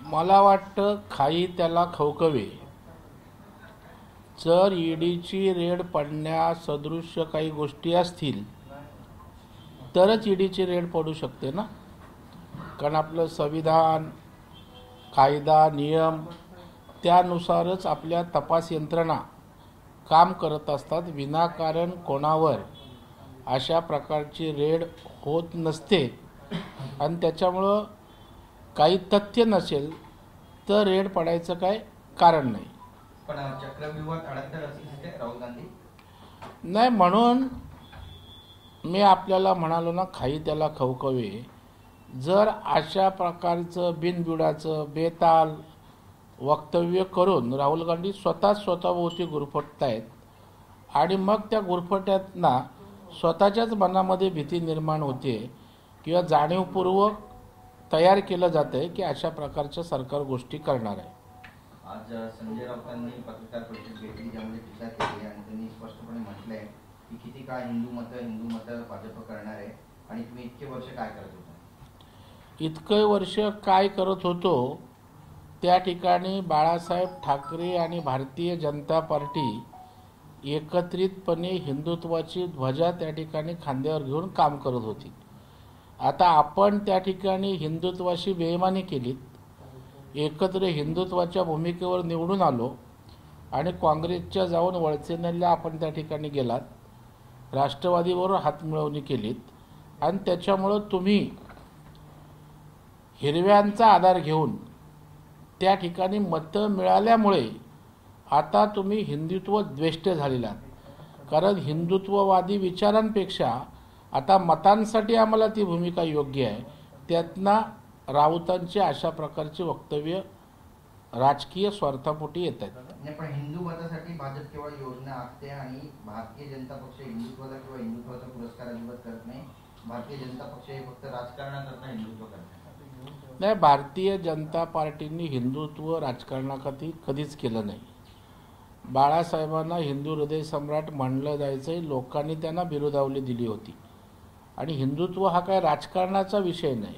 मला वाटतं खाई त्याला खवखवे. जर ईडीची रेड पडण्यासदृश्य काही गोष्टी असतील तरच ईडीची रेड पडू शकते ना. कारण आपलं संविधान, कायदा, नियम त्यानुसारच आपल्या तपास यंत्रणा काम करत असतात. विनाकारण कोणावर अशा प्रकारची रेड होत नसते आणि त्याच्यामुळं काही तथ्य नसेल तर रेड पडायचं काय कारण नाही. पण चक्रव्यूहात अडकतात असं दिसते राहुल गांधी. नाही, म्हणून मी आपल्याला म्हणालो ना, खाई त्याला खवखवे. जर अशा प्रकारचं बिनबुडाचं बेताल वक्तव्य करून राहुल गांधी स्वतःभोवती गुरफटतायत आणि मग त्या गुरफट्यातना स्वतःच्याच मनामध्ये भीती निर्माण होते किंवा जाणीवपूर्वक तयार केलं जातं की अशा प्रकारच्या सरकार गोष्टी करणार आहे. आज संजय राऊतांनी पत्रकार परिषद घेतली ज्यामध्ये टीका केली आणि त्यांनी स्पष्टपणे म्हटलंय की किती काळ हिंदू मत भाजप करणार आहे आणि तुम्ही इतके वर्ष काय करत होता. इतके वर्ष काय करत होतो त्या ठिकाणी बाळासाहेब ठाकरे आणि भारतीय जनता पार्टी एकत्रितपणे हिंदुत्वाची ध्वजा त्या ठिकाणी खांद्यावर घेऊन काम करत होती. आता आपण त्या ठिकाणी हिंदुत्वाशी बेईमानी केलीत, एकत्र हिंदुत्वाच्या भूमिकेवर निवडून आलो आणि काँग्रेसच्या जाऊन वळसेनेला आपण त्या ठिकाणी गेलात, राष्ट्रवादीबरोबर हातमिळवणी केलीत आणि त्याच्यामुळं तुम्ही हिरव्यांचा आधार घेऊन त्या ठिकाणी मतं मिळाल्यामुळे आता तुम्ही हिंदुत्व द्वेष्ट झालेला. कारण हिंदुत्ववादी विचारांपेक्षा आता मतांसाठी आम्हाला ती भूमिका योग्य आहे. त्यातनं राऊतांची अशा प्रकारची वक्तव्य राजकीय स्वार्थापोटी येत आहेत. पण हिंदू मतासाठी भाजप केवळ योजना आखते आणि भारतीय जनता पक्ष हिंदुत्वाला किंवा हिंदुत्वाचा पुरस्कार अजिबात करत नाही. भारतीय जनता पक्ष हे फक्त राजकारणाकरता हिंदुत्व करते. नाही, भारतीय जनता पार्टीने हिंदुत्व राजकारणासाठी कधीच केलं नाही. बाळासाहेबांना हिंदू हृदय सम्राट म्हणलं जायचं, लोकांनी त्यांना बिरुदावली दिली होती. आणि हिंदुत्व हा काय राजकारणाचा विषय नाही,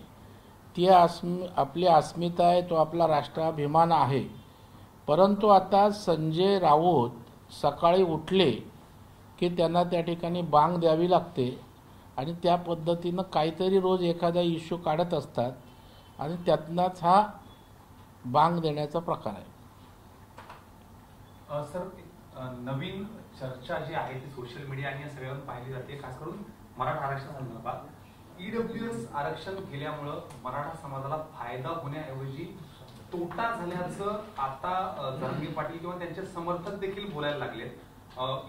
ती आपली अस्मिता आहे, तो आपला राष्ट्राभिमान आहे. परंतु आता संजय राऊत सकाळी उठले की त्यांना त्या ठिकाणी बांग द्यावी लागते आणि त्या पद्धतीनं काहीतरी रोज एखादा इश्यू काढत असतात आणि त्यातनाच हा बांग देण्याचा प्रकार आहे. सर, नवीन चर्चा जी आहे ती सोशल मीडिया आणि या सगळ्यावर पाहिली जाते, खास करून मराठा आरक्षण संदर्भात. ईडब्ल्यूएस आरक्षण केल्यामुळं मराठा समाजाला फायदा होण्याऐवजी तोटा झाल्याचं आता जरांगे पाटील किंवा त्यांचे समर्थक देखील बोलायला लागलेत.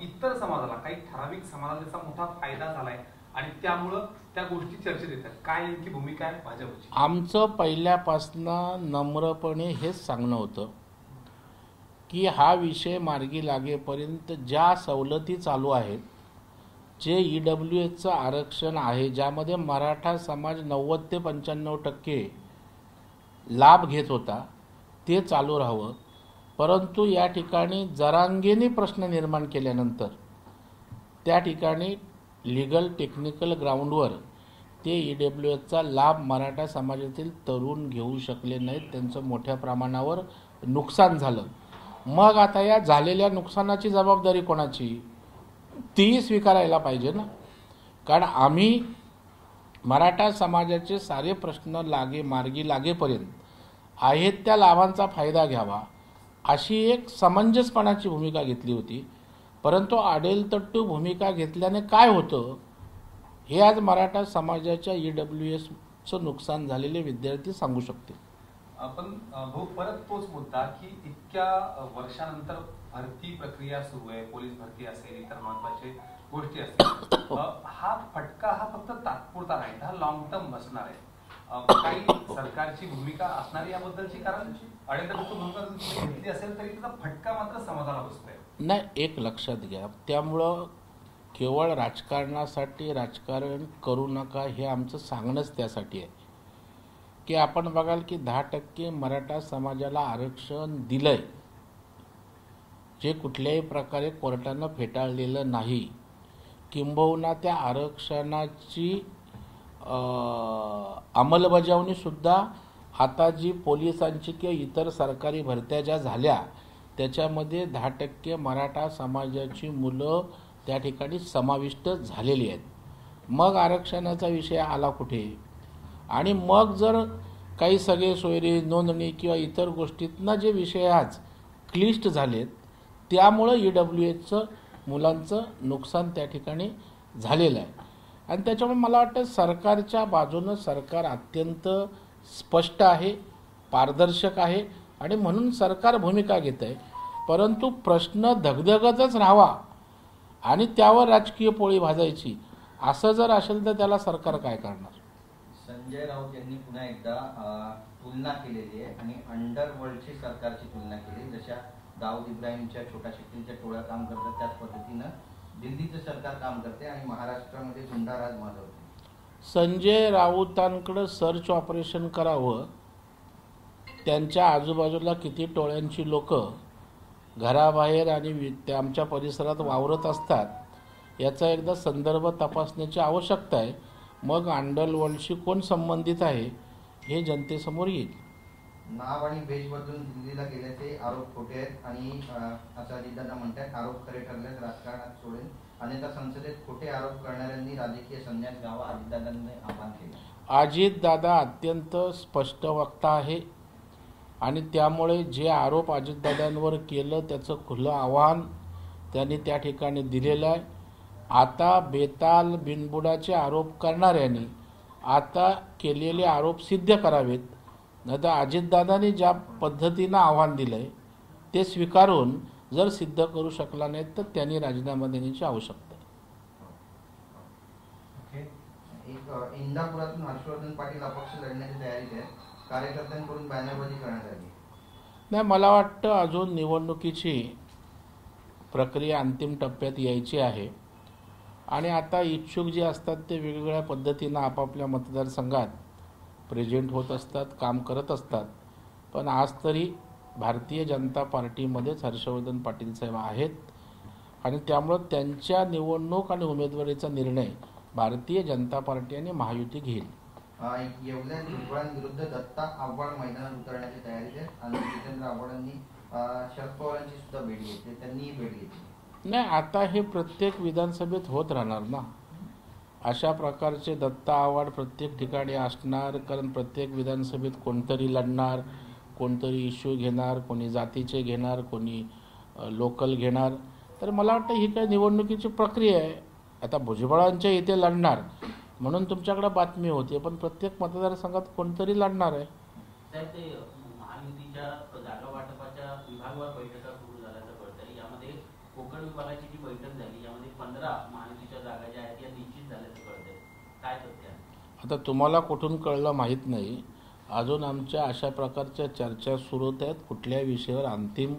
इतर समाजाला, काही ठराविक समाजाला त्याचा मोठा फायदा झालाय आणि त्यामुळं त्या गोष्टी चर्चेत येतात. काय नेमकी भूमिका आहे भाजपची? आमचं पहिल्यापासनं नम्रपणे हेच सांगणं होतं की हा विषय मार्गी लागेपर्यंत ज्या सवलती चालू आहेत, जे ईडब्ल्यूएसचं आरक्षण आहे ज्यामध्ये मराठा समाज 90 ते 95% लाभ घेत होता, ते चालू राहावं. परंतु या ठिकाणी जरांगेने प्रश्न निर्माण केल्यानंतर त्या ठिकाणी लीगल टेक्निकल ग्राउंडवर ते ईडब्ल्यूएसचा लाभ मराठा समाजातील तरुण घेऊ शकले नाहीत. त्यांचं मोठ्या प्रमाणावर नुकसान झालं. मग आता या झालेल्या नुकसानाची जबाबदारी कोणाची, ती स्वीकारायला पाहिजे ना. कारण आम्ही मराठा समाजाचे सारे प्रश्न मार्गी लागेपर्यंत आहेत त्या लाभांचा फायदा घ्यावा अशी एक समंजसपणाची भूमिका घेतली होती. परंतु आडेलतट्टू भूमिका घेतल्याने काय होतं हे आज मराठा समाजाच्या ईडब्ल्यूएसचं नुकसान झालेले विद्यार्थी सांगू शकतील. पण भाऊ, परत तोच मुद्दा की इतक्या वर्षानंतर भरती प्रक्रिया सुरू आहे, पोलीस भरती असेल, इतर महत्वाच्या गोष्टी असतील. हा फटका हा फक्त तात्पुरता नाही, हा लॉंग टर्म बसणार आहे. काही सरकारची भूमिका असणार याबद्दलची, कारण अडेलतट्टू भूमिका घेतली असेल तरी त्याचा फटका मात्र समाजाला बसतोय. नाही, एक लक्षात घ्या, त्यामुळं केवळ राजकारणासाठी राजकारण करू नका हे आमचं सांगणंच त्यासाठी आहे की आपण बघाल की 10% मराठा समाजाला आरक्षण दिलंय, जे कुठल्याही प्रकारे कोर्टानं फेटाळलेलं नाही. किंबहुना त्या आरक्षणाची अंमलबजावणी सुद्धा आता जी पोलिसांची किंवा इतर सरकारी भरत्या ज्या झाल्या त्याच्यामध्ये 10% मराठा समाजाची मुलं त्या ठिकाणी समाविष्ट झालेली आहेत. मग आरक्षणाचा विषय आला कुठे? आणि मग जर काही सगळे सोयरे नोंदणी किंवा इतर गोष्टीतनं जे विषय आज क्लिष्ट झालेत त्यामुळं EWSचं मुलांचं नुकसान त्या ठिकाणी झालेलं आहे. आणि त्याच्यामुळे मला वाटतं सरकारच्या बाजूनं सरकार अत्यंत स्पष्ट आहे, पारदर्शक आहे आणि म्हणून सरकार भूमिका घेत आहे. परंतु प्रश्न धगधगतच राहावा आणि त्यावर राजकीय पोळी भाजायची असं जर असेल तर त्याला सरकार काय करणार? संजय राऊत यांनी पुन्हा एकदा तुलना केलेली आहे आणि अंडरवर्ल्डची सरकारची तुलना केली. जशा दाऊद इब्राहिमच्या छोट्या शक्तींच्या टोळ्या काम करतात त्याच पद्धतीनं दिल्लीचं सरकार काम करते आणि महाराष्ट्रामध्ये गुंडाराज माजवते. संजय राऊतांकडं सर्च ऑपरेशन करावं, त्यांच्या आजूबाजूला किती टोळ्यांची लोक घराबाहेर आणि आमच्या परिसरात वावरत असतात याचा एकदा संदर्भ तपासण्याची आवश्यकता आहे. मग अंडरवर्ल्डशी कोण संबंधित आहे हे जनतेसमोर येईल. नाव आणि भेष बदलून दिल्लीला गेल्याचे आरोप खोटे आहेत आणि असं अजितदादा म्हणतात आरोप खरे ठरल्यास राजकारणात सोडेल. अन्यथा संसदेत खोटे आरोप करणाऱ्यांनी राजकीय संन्यास घ्यावा अजितदादांनी आवाहन केले. अजितदादा अत्यंत स्पष्ट वक्ता आहे आणि त्यामुळे जे आरोप अजितदादांवर केलं त्याचं खुलं आव्हान त्यांनी त्या ठिकाणी दिलेलं आहे. आता बेताल बिनबुडाचे आरोप करणाऱ्यांनी आता केलेले आरोप सिद्ध करावेत. नाही तर अजितदादांनी ज्या पद्धतीनं आव्हान दिलं आहे ते स्वीकारून जर सिद्ध करू शकला नाहीत तर त्यांनी राजीनामा देण्याची आवश्यकता आहे. एक इंदापुरातून हर्षवर्धन पाटील अपक्ष लढण्याची तयारीत आहे. कार्यकर्त्यांकडून बॅनरबाजी करण्यात आली. नाही, मला वाटतं अजून निवडणुकीची प्रक्रिया अंतिम टप्प्यात यायची आहे आणि आता इच्छुक जे असतात ते वेगवेगळ्या पद्धतीनं आपापल्या मतदारसंघात प्रेझेंट होत असतात, काम करत असतात. पण आज तरी भारतीय जनता पार्टीमध्येच हर्षवर्धन पाटील साहेब आहेत आणि त्यामुळं त्यांच्या निवडणूक आणि उमेदवारीचा निर्णय भारतीय जनता पार्टी आणि महायुती घेईल. येवल्यात भुजबळांविरुद्ध दत्ता आव्हाड मैदानात उतरण्याची तयारी आहे आणि जितेंद्र आव्हाडांनी शरद पवारांची सुद्धा भेट घेतली, त्यांनीही भेट घेतली. नाही, आता हे प्रत्येक विधानसभेत होत राहणार ना. अशा प्रकारचे दत्ता आव्हाड प्रत्येक ठिकाणी असणार, कारण प्रत्येक विधानसभेत कोणतरी लढणार, कोणतरी इश्यू घेणार, कोणी जातीचे घेणार, कोणी लोकल घेणार. तर मला वाटतं ही काही निवडणुकीची प्रक्रिया आहे. आता भुजबळांच्या इथे लढणार म्हणून तुमच्याकडे बातमी होती, पण प्रत्येक मतदारसंघात कोणतरी लढणार आहे. साहेब, ते महायुतीच्या जागा वाटपाच्या विभागवार बैठका सुरू झाल्याचं कळतंय. यामध्ये कोकण विभागाची जी बैठक झाली यामध्ये 15 महायुतीच्या जागा ज्या आहेत या निश्चित झाल्याचं कळतंय. काय तथ्य आहे? आता तुम्हाला कुठून कळलं माहीत नाही. अजून आमच्या अशा प्रकारच्या चर्चा सुरू होत आहेत. कुठल्या विषयावर अंतिम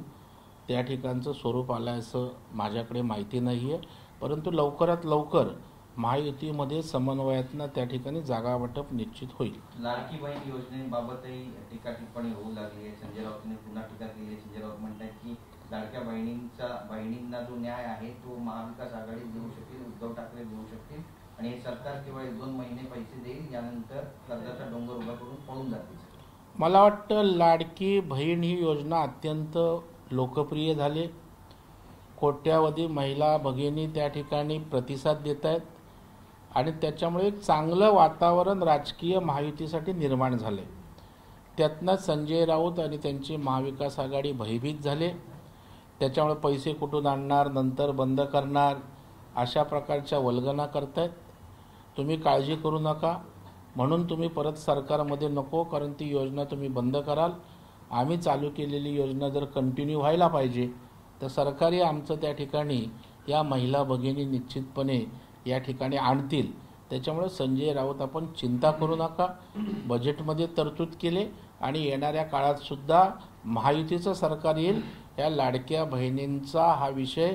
त्या ठिकाणचं स्वरूप आलं असं माझ्याकडे माहिती नाही आहे. परंतु लवकरात लवकर महायुतीमध्ये समन्वयातनं त्या ठिकाणी जागा वाटप निश्चित होईल. लाडकी बहीण योजनेबाबतही टीका टिप्पणी होऊ लागली आहे. संजय राऊतांनी पुन्हा टीका केली आहे. संजय राऊत म्हणतात की लाडक्या बहिणींना जो न्याय आहे तो महाविकास आघाडी देऊ शकेल, उद्धव ठाकरे देऊ शकतील आणि हे सरकार केवळ 1-2 महिने पैसे देईल, यानंतर कर्जाचा डोंगर उभा करून पळून जातील. मला वाटतं लाडकी बहीण ही योजना अत्यंत लोकप्रिय झाली. कोट्यावधी महिला भगिनी त्या ठिकाणी प्रतिसाद देत आहेत आणि त्याच्यामुळे एक चांगलं वातावरण राजकीय महायुतीसाठी निर्माण झाले. त्यातनं संजय राऊत आणि त्यांची महाविकास आघाडी भयभीत झाले. त्याच्यामुळे पैसे कुठून आणणार, नंतर बंद करणार, अशा प्रकारच्या वल्गना करतायत. तुम्ही काळजी करू नका म्हणून तुम्ही परत सरकारमध्ये नको, कारण ती योजना तुम्ही बंद कराल. आम्ही चालू केलेली योजना जर कंटिन्यू व्हायला पाहिजे तर सरकारी आमचं त्या ठिकाणी या महिला भगिनी निश्चितपणे या ठिकाणी आणतील. त्याच्यामुळे संजय राऊत आपण चिंता करू नका. बजेटमध्ये तरतूद केले आणि येणाऱ्या काळातसुद्धा महायुतीचं सरकार येईल. या लाडक्या बहिणींचा हा विषय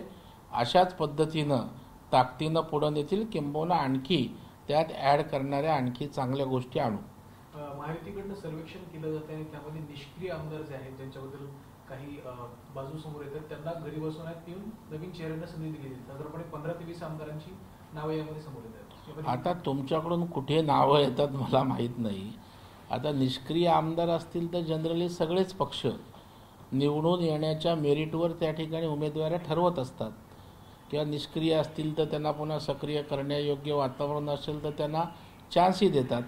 अशाच पद्धतीनं ताकदीनं पुढं नेतील, किंबहुना आणखी त्यात ॲड करणाऱ्या आणखी चांगल्या गोष्टी आणू. महायुतीकडनं सर्वेक्षण केलं जातं आणि त्यामध्ये निष्क्रिय आमदार जे आहेत ज्यांच्याबद्दल काही बाजू समोर येतात त्यांना घरी बसवण्यात येऊन नवीन चेहऱ्यांना संधी दिली जाते. साधारणपणे 15 ते 20 आमदारांची नावं यामध्ये समोर येतात. आता तुमच्याकडून कुठे नावं येतात मला माहीत नाही, आता निष्क्रिय आमदार असतील तर जनरली सगळेच पक्ष निवडून येण्याच्या मेरिटवर त्या ठिकाणी उमेदवारी ठरवत असतात, किंवा निष्क्रिय असतील तर त्यांना पुन्हा सक्रिय करण्यायोग्य वातावरण असेल तर त्यांना चान्सही देतात.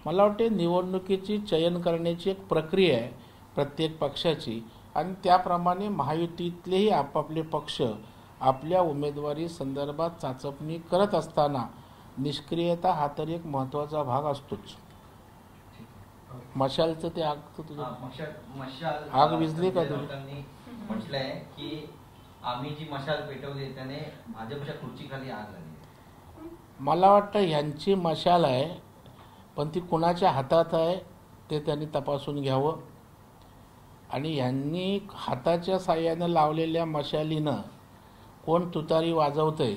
मला वाटते निवडणुकीची चयन करण्याची एक प्रक्रिया आहे प्रत्येक पक्षाची, आणि त्याप्रमाणे महायुतीतलेही आपापले पक्ष आपल्या उमेदवारी संदर्भात चाचपणी करत असताना निष्क्रियता हा तर एक महत्त्वाचा भाग असतोच. मशालचं ते आगचं तुझं मशाल आग विझली का तुझी? त्यांनी म्हटलंय की आम्ही जी मशाल पेटवली त्याने भाजपच्या खुर्चीखाली आग लागली. मला वाटतं ह्यांची मशाल आहे, पण ती कुणाच्या हातात आहे ते त्यांनी तपासून घ्यावं. आणि ह्यांनी हाताच्या साह्यानं लावलेल्या मशालीनं कोण तुतारी वाजवतंय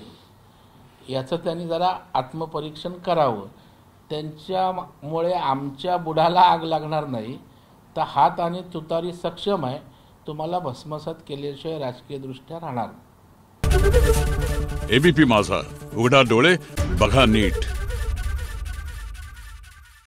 याचं त्यांनी जरा आत्मपरीक्षण करावं. त्यांच्यामुळे आमच्या बुडाला आग लागणार नाही, तर हात आणि तुतारी सक्षम आहे, तुम्हाला भस्मसात केल्याशिवाय राजकीयदृष्ट्या राहणार. एबीपी माझा, उघडा डोळे बघा नीट.